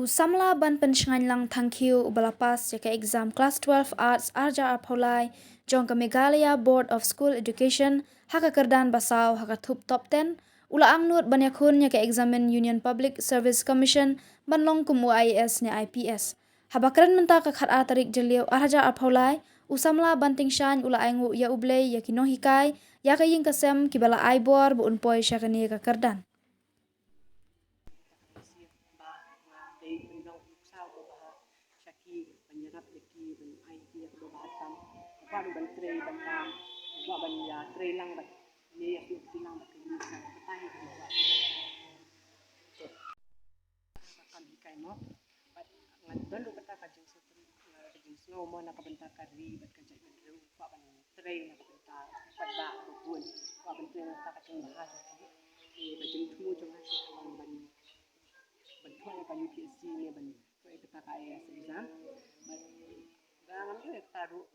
samla ban penshangan lang thank you ubalapas jaka exam class 12 arts arja arpholai jongka Meghalaya Board of School Education haka kerdan basau haka thup top 10 ula angnut banyakhun jaka examen Union Public Service Commission banlong kum UIS ne IPS habakran menta ka khat tarik jeliu arja arpholai usamla banting shan ula aingu ya ublei ya kino hikai ya ka ying kasem kibala aibor bu unpoi shakani ka kerdan penyerap lagi dan IT yang berbahatan baru ban tray ban kam buat ban ya tray lang ban ni yang tilang ban ini petai juga akan dikai mo ngan baru kata kajeng sutri kajeng slow mo nak bentar kari ban kajeng ban buat ban tray nak bentar ban ba bubun buat ban tray nak kajeng bahas ni kajeng tu jangan ban bentuk yang UPSC ni ban kita IAS exam dalam tu kita taruh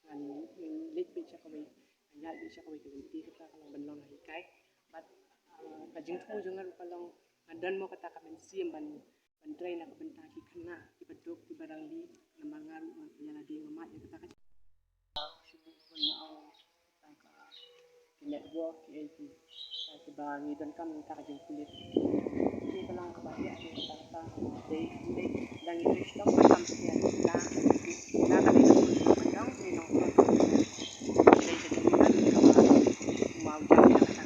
dengan late baca kami nyat baca kami ganti kita kalau benlong hikai but kajing tu jangan kalau dan mau kata kami siam ban tray nak bentar ki kena ki beduk ki barang li namangan nyala di ngamat yang kita kajing network ki bagi dan kami kita kajing kulit ini kalau kebahagiaan kita kata dan itu kita macam sekian kita kami macam ni nong dari kita mau jadi kata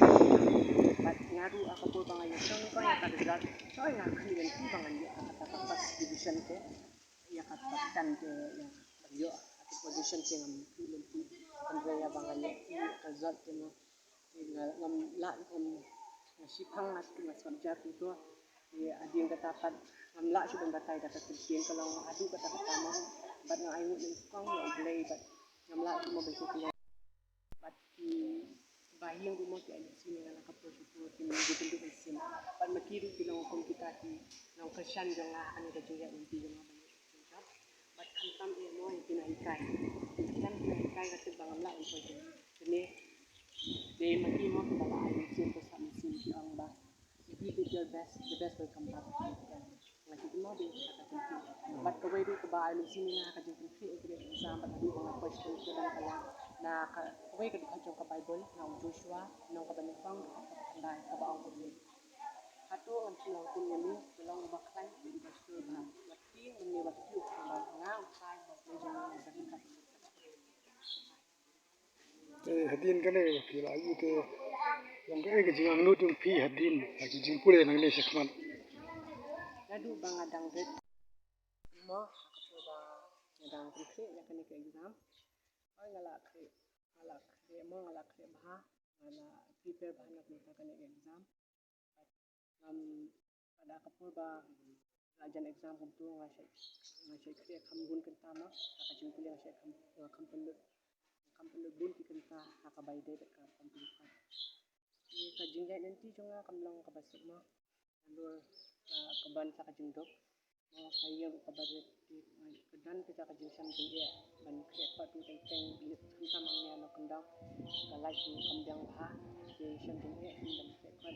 bat ngaru aku pun bangai song ko yang kada jelas soalnya kami nanti bangai kata pas division ke ya kata kan ke yang beliau atau position ke ngam nanti Andrea bangai result ke ngam la sipang mas subject itu ya ada yang katakan ngamla sudah batai kata tersian kalau adu kata mo bat nga ayu ng kong ya blay bat ngamla mo besok ya bat ki bayi yang mo ki ay sini nga nakaproseso ki dito ng sim bat makiru bilang kung kita ki nang kasyan nga ano ka juya hindi nga ba bat kantam e mo yung pinaikai kan pinaikai kasi bangamla ang pwede kini de makimo ko bala ay sim ko sa sim ki ang ba if you did your best, the best will come back to you. Ngasih mo din kata kunci. But kaway di ko ba ay sini nga kajing kunci o kaya exam but di mga question ko lang kala na kaway ka dikajong ka Bible na Joshua nang kabanifang katandaan ka ba ang kulit. Hato ang silang kunyami bilang baklay di basur ba. Mati ang ni waktu ba nga usay ba medyo nga balikat. Hadin kan ni kila ayu te yang ke jingang nu tung pi hadin lagi jing pule nang le sekman Ladu bang adang red mo ako ba adang kunci ya kan ke exam ay ngalak mo ngalak bah ngala prepare bah na kita kan ke exam pada kapur ba ajan exam kumtu ngasay kriya kambun kenta mo kakajing pule ngasay kampung bun ki kenta nakabayde ka kampung kajing jay nanti junga kamlang kabasok mo alur kaban sa kajing dok mo kayo kabaret kedan kita kajing sam dia ban krepa tu teng bilit kita mangnya no kendang kalai tu kambang ha ke sam dia ban krepa